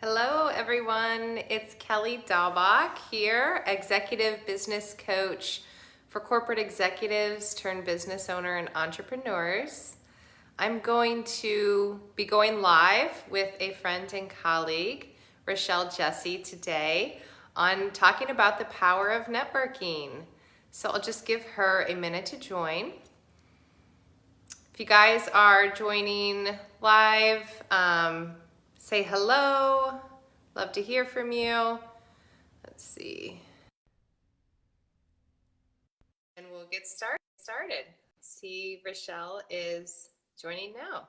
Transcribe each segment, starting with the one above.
Hello, everyone. It's Kelly Dahlbach here, executive business coach for corporate executives turned business owner and entrepreneurs. I'm going to be going live with a friend and colleague, Rochelle Jesse, today on talking about the power of networking. So I'll just give her a minute to join. If you guys are joining live, say hello. Love to hear from you. Let's see. And we'll get started. See, Rochelle is joining now.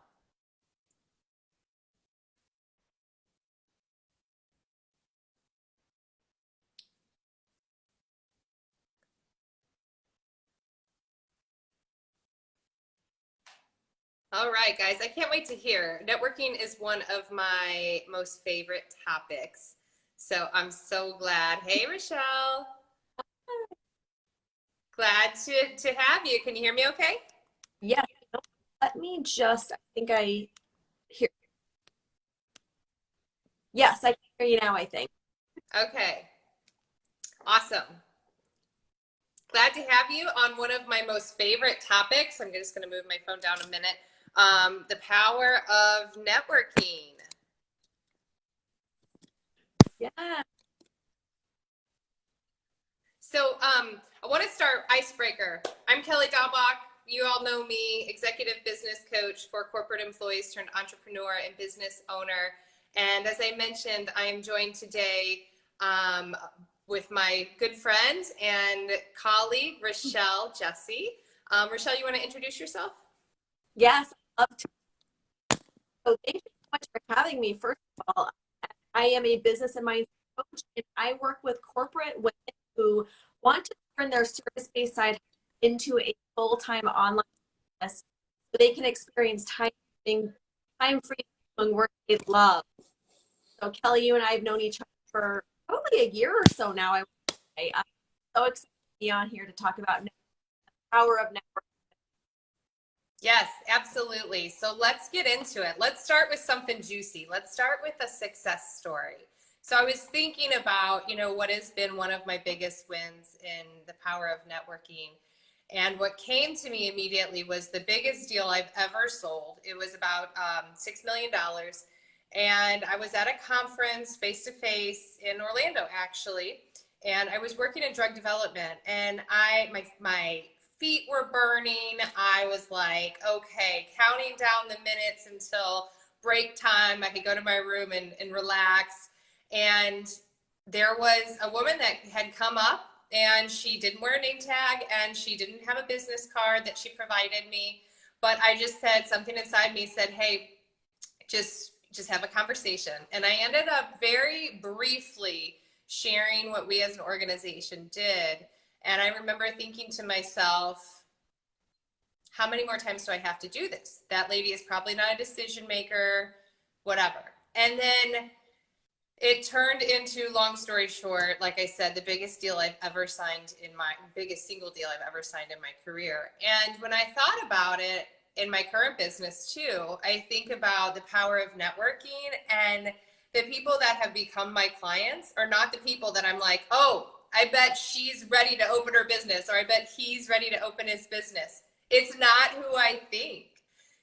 All right, guys, I can't wait to hear. Networking is one of my most favorite topics. So I'm so glad. Hey, Rochelle. Glad to have you. Can you hear me okay? Yes. Let me just, I think I hear. Yes, I can hear you now, I think. Okay, awesome. Glad to have you on one of my most favorite topics. I'm just going to move my phone down a minute. The power of networking. Yeah. So I want to start icebreaker. I'm Kelly Dahlbach. You all know me, executive business coach for corporate employees turned entrepreneur and business owner. And as I mentioned, I am joined today with my good friend and colleague, Rochelle Jesse. Rochelle, you want to introduce yourself? Yes, I love to. So thank you so much for having me. First of all, I am a business and mindset coach, and I work with corporate women who want to turn their service-based side into a full-time online business so they can experience time free doing work they love. So Kelly, you and I have known each other for probably a year or so now, I would say. I'm so excited to be on here to talk about the power of networking. Yes, absolutely. So let's get into it. Let's start with something juicy. Let's start with a success story. So I was thinking about, what has been one of my biggest wins in the power of networking. And what came to me immediately was the biggest deal I've ever sold. It was about $6 million. And I was at a conference face to face in Orlando, actually. And I was working in drug development, and my feet were burning. I was like, okay, counting down the minutes until break time. I could go to my room and relax. And there was a woman that had come up, and she didn't wear a name tag, and she didn't have a business card that she provided me. But I just said, something inside me said, hey, just have a conversation. And I ended up very briefly sharing what we as an organization did. And I remember thinking to myself, how many more times do I have to do this? That lady is probably not a decision maker, whatever. And then it turned into, long story short, like I said, the biggest deal I've ever signed in my biggest single deal I've ever signed in my career. And when I thought about it in my current business too, I think about the power of networking, and the people that have become my clients are not the people that I'm like, oh, I bet she's ready to open her business, or I bet he's ready to open his business. It's not who I think.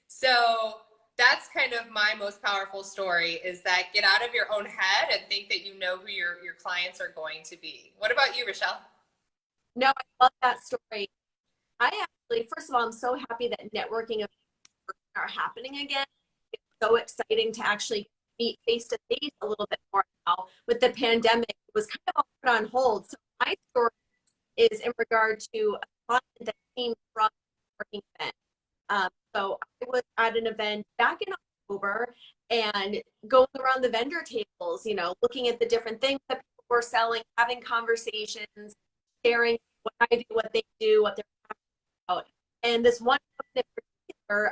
So that's kind of my most powerful story, is that get out of your own head and think that you know who your clients are going to be. What about you, Rochelle? No, I love that story. I actually, first of all, I'm so happy that networking events are happening again. It's so exciting to actually meet face to face a little bit more now. With the pandemic, it was kind of all put on hold. So my story is in regard to a client that came from a networking event. So I was at an event back in October and going around the vendor tables, looking at the different things that people were selling, having conversations, sharing what I do, what they do, what they're about. And this one in particular,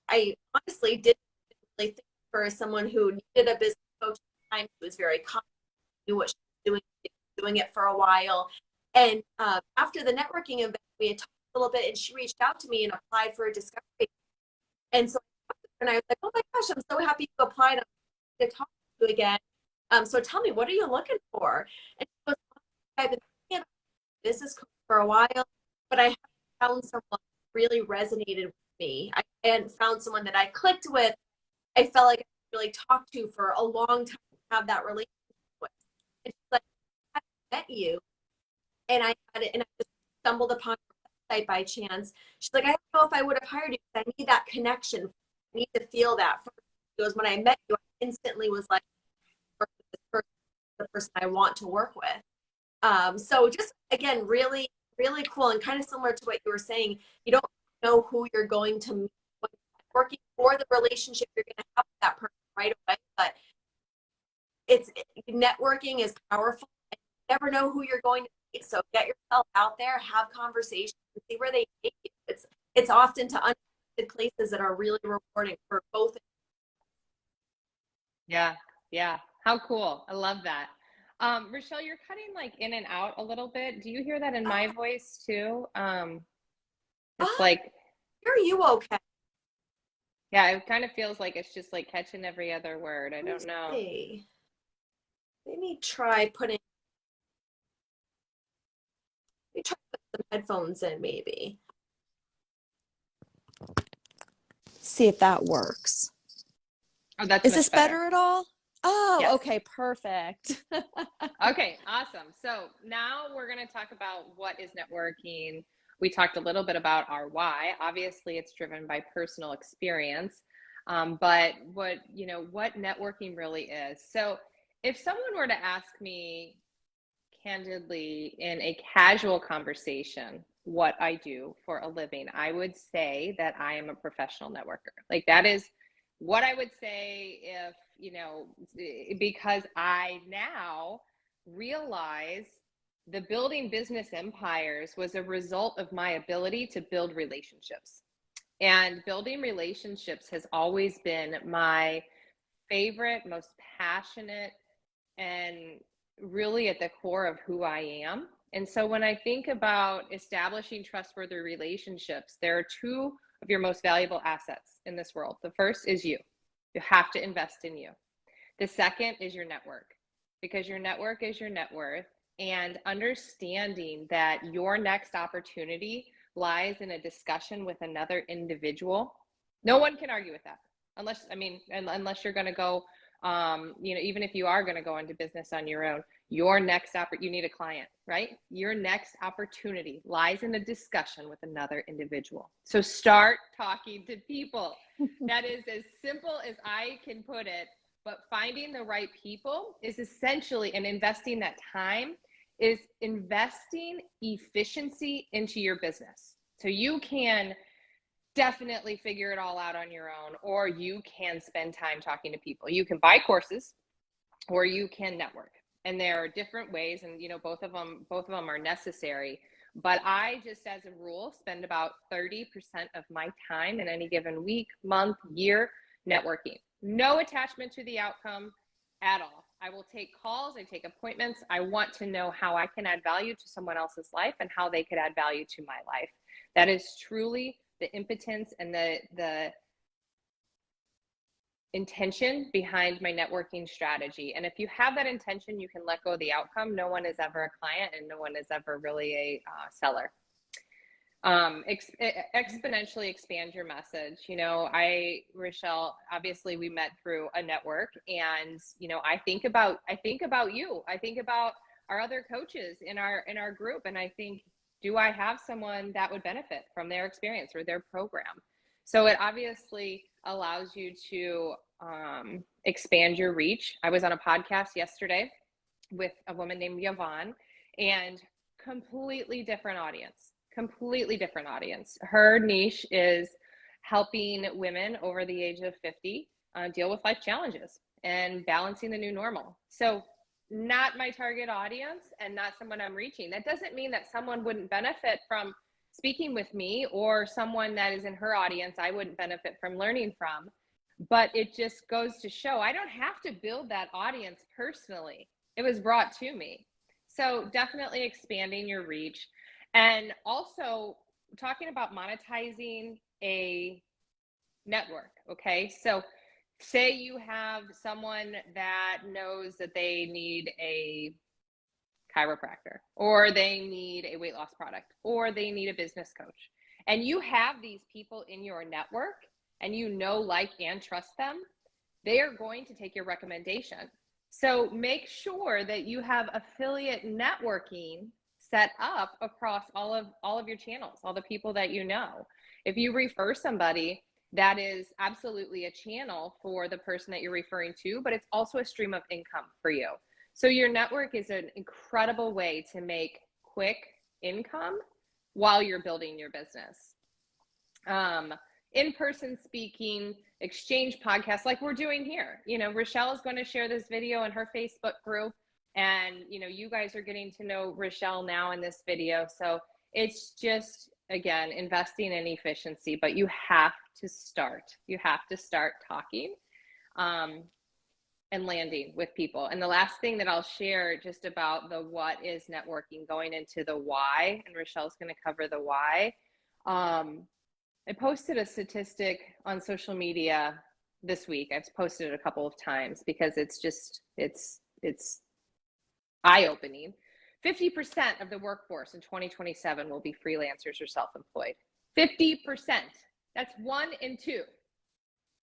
I honestly didn't really think of her as someone who needed a business coach at the time. She was very confident, knew what she was doing it for a while. And after the networking event, we had talked a little bit, and she reached out to me and applied for a discovery. And so and I was like, oh my gosh, I'm so happy you applied. I'm to talk to you again. So tell me, what are you looking for? And she goes, I've been thinking about business coach for a while, but I haven't found someone who really resonated with me. I hadn't found someone that I clicked with. I felt like I could really talk to for a long time to have that relationship with. And she's like, I met you, and I had it, and I just stumbled upon your website by chance. She's like, I don't know if I would have hired you because I need that connection. I need to feel that first. She goes, when I met you, I instantly was like, this person is the person I want to work with. So just again, really, really cool, and kind of similar to what you were saying. You don't know who you're going to meet when you're working, for the relationship you're going to have with that person right away, but networking is powerful, and you never know who you're going to meet. So get yourself out there, have conversations, and see where they take you. It's often to unexpected places that are really rewarding for both. Yeah, yeah. How cool. I love that. Rochelle, you're cutting like in and out a little bit. Do you hear that in my voice too? It's Oh, like, hear you okay? yeah, it kind of feels like it's just like catching every other word. I Let me don't know. see. Maybe try putting. Let me try putting some headphones in, maybe. See if that works. Oh, that's Is much this better. better at all? Oh, Yes. okay, perfect. Okay, awesome. So now we're going to talk about what is networking. We talked a little bit about our why. Obviously, it's driven by personal experience, but what networking really is. So if someone were to ask me candidly in a casual conversation what I do for a living, I would say that I am a professional networker. Like that is what I would say if, because I now realize the building business empires was a result of my ability to build relationships. And building relationships has always been my favorite, most passionate, and really at the core of who I am. And so when I think about establishing trustworthy relationships, there are two of your most valuable assets in this world. The first is you. You have to invest in you. The second is your network, because your network is your net worth, and understanding that your next opportunity lies in a discussion with another individual. No one can argue with that unless you're going to go, even if you are going to go into business on your own, you need a client, right? Your next opportunity lies in a discussion with another individual. So start talking to people. That is as simple as I can put it. But finding the right people is essentially, and investing that time is investing efficiency into your business. So you can definitely figure it all out on your own, or you can spend time talking to people. You can buy courses, or you can network. And there are different ways, and both of them are necessary. But I just, as a rule, spend about 30% of my time in any given week, month, year networking. No attachment to the outcome at all. I will take calls, I take appointments. I want to know how I can add value to someone else's life and how they could add value to my life. That is truly the impotence and the intention behind my networking strategy. And if you have that intention, you can let go of the outcome. No one is ever a client, and no one is ever really a seller. Exponentially expand your message. Rochelle, obviously we met through a network, and I think about you. I think about our other coaches in our group, and I think, do I have someone that would benefit from their experience or their program? So it obviously allows you to expand your reach. I was on a podcast yesterday with a woman named Yvonne, and completely different audience. Her niche is helping women over the age of 50 deal with life challenges and balancing the new normal. So not my target audience and not someone I'm reaching. That doesn't mean that someone wouldn't benefit from speaking with me, or someone that is in her audience I wouldn't benefit from learning from. But it just goes to show I don't have to build that audience personally. It was brought to me. So definitely expanding your reach. And also talking about monetizing a network. Okay. So say you have someone that knows that they need a chiropractor, or they need a weight loss product, or they need a business coach, and you have these people in your network and you know, like, and trust them, they are going to take your recommendation. So make sure that you have affiliate networking set up across all of your channels, all the people that you know. If you refer somebody, that is absolutely a channel for the person that you're referring to, but it's also a stream of income for you. So your network is an incredible way to make quick income while you're building your business. In-person speaking, exchange podcasts like we're doing here. You know, Rochelle is going to share this video in her Facebook group, and you know, you guys are getting to know Rochelle now in this video. So it's just, again, investing in efficiency, but you have to start. You have to start talking and landing with people. And the last thing that I'll share just about the what is networking, going into the why, and Rochelle's going to cover the why. I posted a statistic on social media this week. I've posted it a couple of times because it's just, it's eye-opening. 50% of the workforce in 2027 will be freelancers or self-employed. 50%. That's 1 in 2.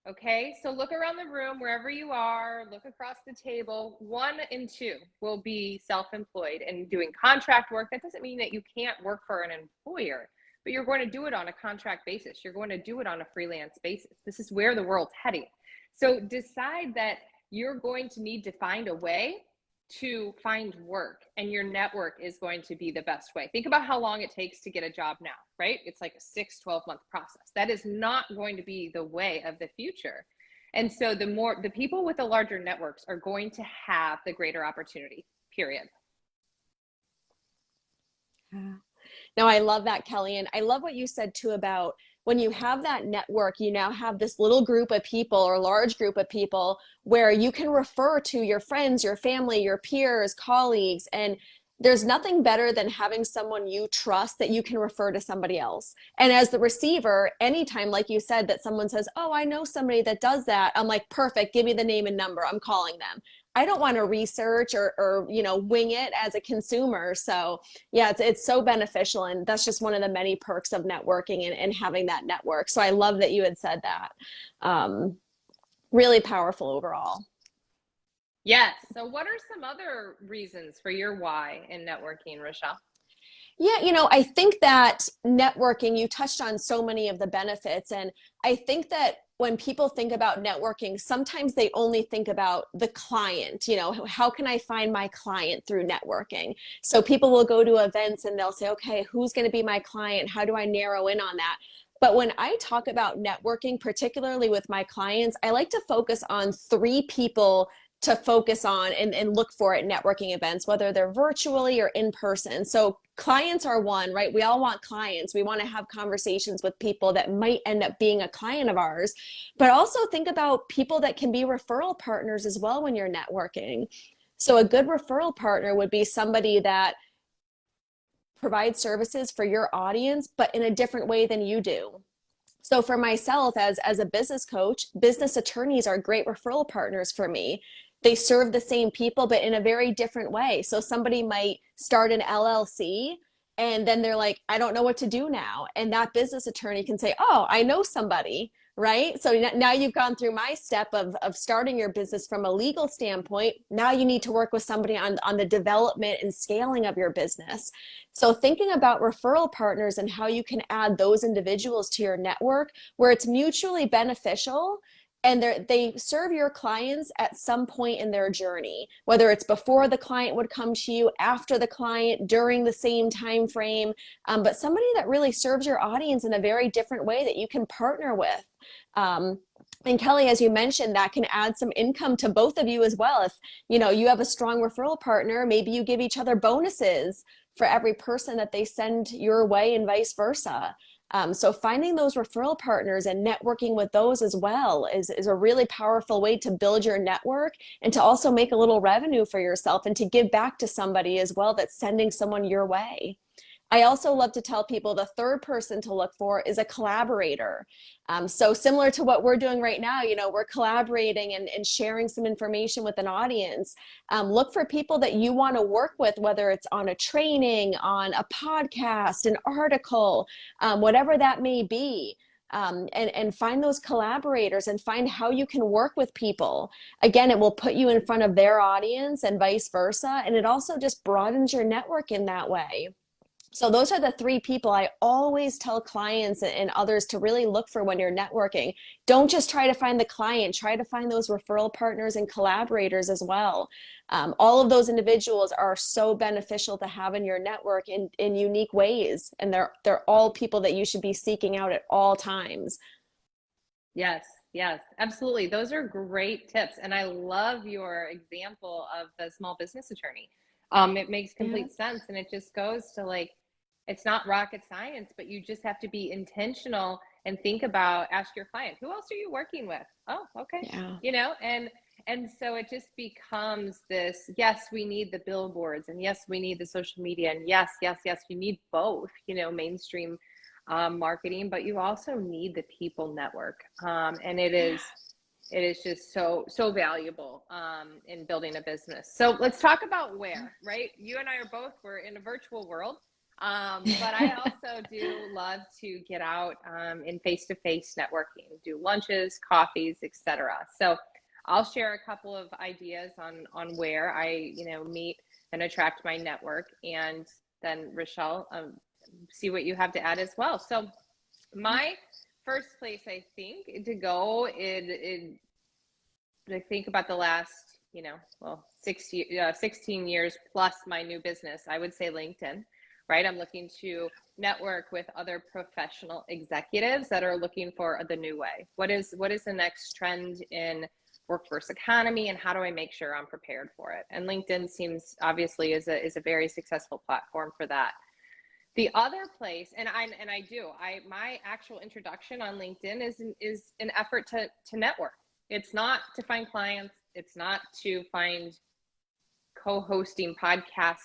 Okay, so look around the room, wherever you are, look across the table. 1 in 2 will be self-employed and doing contract work. That doesn't mean that you can't work for an employer, but you're going to do it on a contract basis. You're going to do it on a freelance basis. This is where the world's heading. So decide that you're going to need to find a way to find work, and your network is going to be the best way. Think about how long it takes to get a job now, right? It's like a 6-12 month process. That is not going to be the way of the future. And so the people with the larger networks are going to have the greater opportunity, period. No, I love that, Kelly. And I love what you said too about when you have that network, you now have this little group of people or large group of people where you can refer to your friends, your family, your peers, colleagues. And there's nothing better than having someone you trust that you can refer to somebody else. And as the receiver, anytime, like you said, that someone says, oh, I know somebody that does that, I'm like, perfect, give me the name and number, I'm calling them. I don't want to research or wing it as a consumer. So yeah, it's so beneficial. And that's just one of the many perks of networking and having that network. So I love that you had said that. Really powerful overall. Yes. So what are some other reasons for your why in networking, Rochelle? Yeah, I think that networking, you touched on so many of the benefits. And I think that when people think about networking, sometimes they only think about the client, how can I find my client through networking? So people will go to events and they'll say, okay, who's going to be my client? How do I narrow in on that? But when I talk about networking, particularly with my clients, I like to focus on 3 people to focus on and look for at networking events, whether they're virtually or in person. So clients are one, right? We all want clients. We want to have conversations with people that might end up being a client of ours, but also think about people that can be referral partners as well when you're networking. So a good referral partner would be somebody that provides services for your audience, but in a different way than you do. So for myself as a business coach, business attorneys are great referral partners for me. They serve the same people, but in a very different way. So somebody might start an LLC and then they're like, I don't know what to do now. And that business attorney can say, oh, I know somebody, right? So now you've gone through my step of starting your business from a legal standpoint. Now you need to work with somebody on the development and scaling of your business. So thinking about referral partners and how you can add those individuals to your network where it's mutually beneficial and they serve your clients at some point in their journey, whether it's before the client would come to you, after the client, during the same time frame, but somebody that really serves your audience in a very different way that you can partner with. And Kelly, as you mentioned, that can add some income to both of you as well. If you have a strong referral partner, maybe you give each other bonuses for every person that they send your way and vice versa. So finding those referral partners and networking with those as well is a really powerful way to build your network and to also make a little revenue for yourself and to give back to somebody as well that's sending someone your way. I also love to tell people the third person to look for is a collaborator. So similar to what we're doing right now, we're collaborating and sharing some information with an audience. Look for people that you want to work with, whether it's on a training, on a podcast, an article, whatever that may be. And find those collaborators and find how you can work with people. Again, it will put you in front of their audience and vice versa. And it also just broadens your network in that way. So those are the three people I always tell clients and others to really look for when you're networking. Don't just try to find the client, try to find those referral partners and collaborators as well. All of those individuals are so beneficial to have in your network in unique ways. And they're all people that you should be seeking out at all times. Yes, yes, absolutely. Those are great tips. And I love your example of the small business attorney. It makes Yeah. complete sense. And it just goes to like, it's not rocket science, but you just have to be intentional and think about, ask your client, who else are you working with? Oh, okay. Yeah. And so it just becomes this, yes, we need the billboards, and yes, we need the social media, and yes, yes, yes, you need both, mainstream marketing, but you also need the people network. And it is just so valuable in building a business. So let's talk about where, right? You and I are both, we're in a virtual world. But I also do love to get out in face-to-face networking, do lunches, coffees, etc. So I'll share a couple of ideas on where I meet and attract my network, and then Rochelle, see what you have to add as well. So my first place I think to go is I think about the last 16 years plus my new business, I would say LinkedIn. Right? I'm looking to network with other professional executives that are looking for the new way. What is the next trend in workforce economy, and how do I make sure I'm prepared for it? And LinkedIn seems obviously is a very successful platform for that. The other place, my actual introduction on LinkedIn is an effort to network. It's not to find clients. It's not to find co-hosting podcast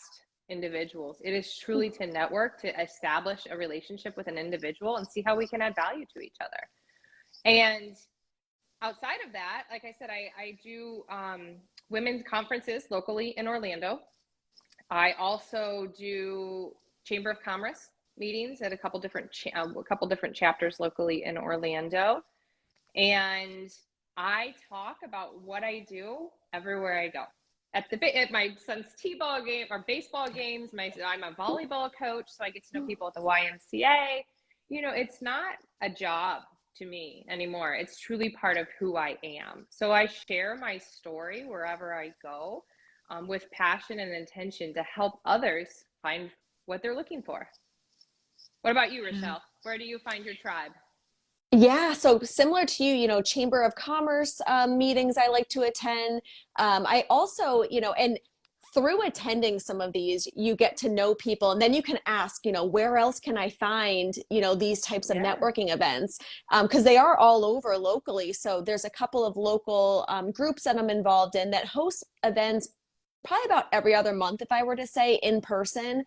individuals. It is truly to network, to establish a relationship with an individual and see how we can add value to each other. And outside of that, like I said, I do women's conferences locally in Orlando. I also do Chamber of Commerce meetings at a couple different chapters locally in Orlando. And I talk about what I do everywhere I go. At my son's t-ball game or baseball games, I'm a volleyball coach, so I get to know people at the YMCA. It's not a job to me anymore. It's truly part of who I am. So I share my story wherever I go, with passion and intention to help others find what they're looking for. What about you, Rochelle? Where do you find your tribe? Yeah, so similar to you, Chamber of Commerce meetings I like to attend. I also, and through attending some of these, you get to know people, and then you can ask, where else can I find, these types of networking events? Because they are all over locally. So there's a couple of local groups that I'm involved in that host events probably about every other month, if I were to say, in person.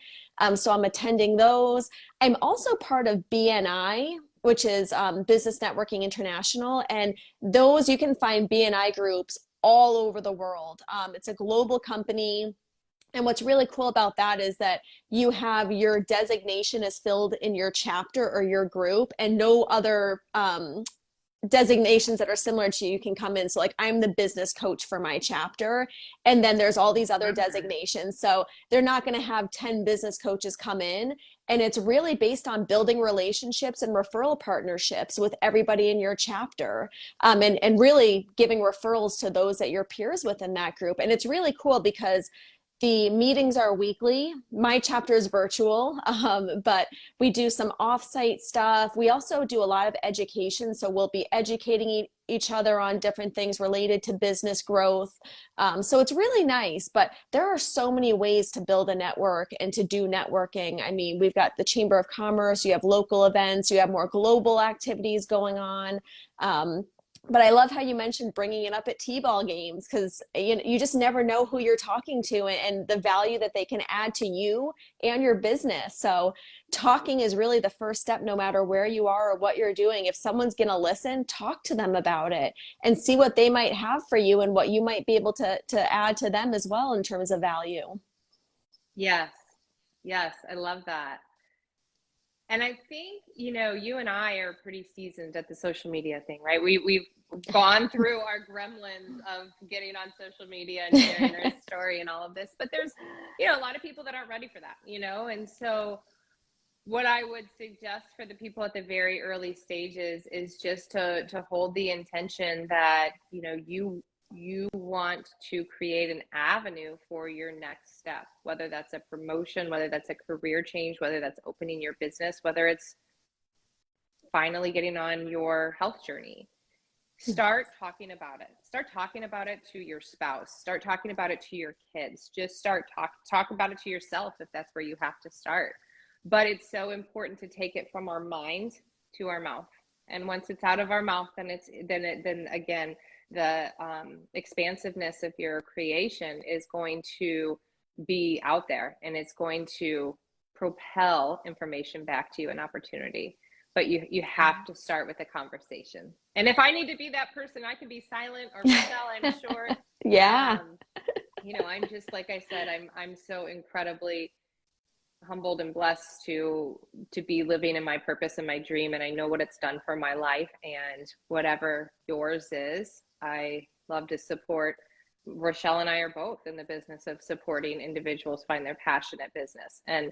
So I'm attending those. I'm also part of BNI, which is Business Networking International. And those, you can find BNI groups all over the world. It's a global company. And what's really cool about that is that you have your designation is filled in your chapter or your group, and no other designations that are similar to you can come in. So like I'm the business coach for my chapter, and then there's all these other designations. So they're not going to have 10 business coaches come in. And it's really based on building relationships and referral partnerships with everybody in your chapter, and really giving referrals to those that you're peers within that group. And it's really cool because the meetings are weekly. My chapter is virtual, but we do some offsite stuff. We also do a lot of education. So we'll be educating each other on different things related to business growth. So it's really nice, but there are so many ways to build a network and to do networking. I mean, we've got the Chamber of Commerce, you have local events, you have more global activities going on. But I love how you mentioned bringing it up at T-ball games, because you just never know who you're talking to and the value that they can add to you and your business. So talking is really the first step, no matter where you are or what you're doing. If someone's going to listen, talk to them about it and see what they might have for you and what you might be able to add to them as well in terms of value. Yes. Yes. I love that. And I think, you and I are pretty seasoned at the social media thing, right? We've gone through our gremlins of getting on social media and sharing our story and all of this, but there's, a lot of people that aren't ready for that, and so what I would suggest for the people at the very early stages is just to hold the intention that, you want to create an avenue for your next step, whether that's a promotion, whether that's a career change, whether that's opening your business, whether it's finally getting on your health journey. Start talking about it. Start talking about it to your spouse. Start talking about it to your kids. Just talk about it to yourself if that's where you have to start. But it's so important to take it from our mind to our mouth. And once it's out of our mouth, then again, the expansiveness of your creation is going to be out there, and it's going to propel information back to you, an opportunity. But you have to start with a conversation. And if I need to be that person, I can be silent, or Michelle, I'm sure. Yeah. I'm just, like I said, I'm so incredibly humbled and blessed to be living in my purpose and my dream, and I know what it's done for my life, and whatever yours is, I love to support. Rochelle and I are both in the business of supporting individuals find their passion at business, and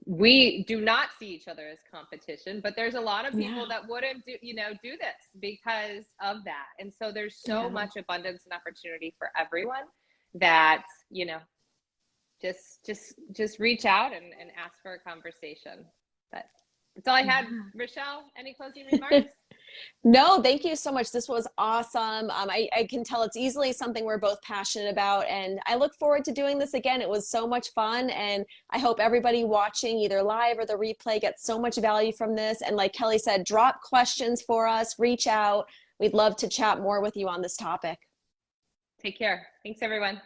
we do not see each other as competition, but there's a lot of people that wouldn't do this because of that. And so there's so much abundance and opportunity for everyone that, just reach out and ask for a conversation. But that's all I had. Rochelle, any closing remarks? No, thank you so much. This was awesome. I can tell it's easily something we're both passionate about, and I look forward to doing this again. It was so much fun, and I hope everybody watching either live or the replay gets so much value from this. And like Kelly said, drop questions for us, reach out. We'd love to chat more with you on this topic. Take care. Thanks, everyone.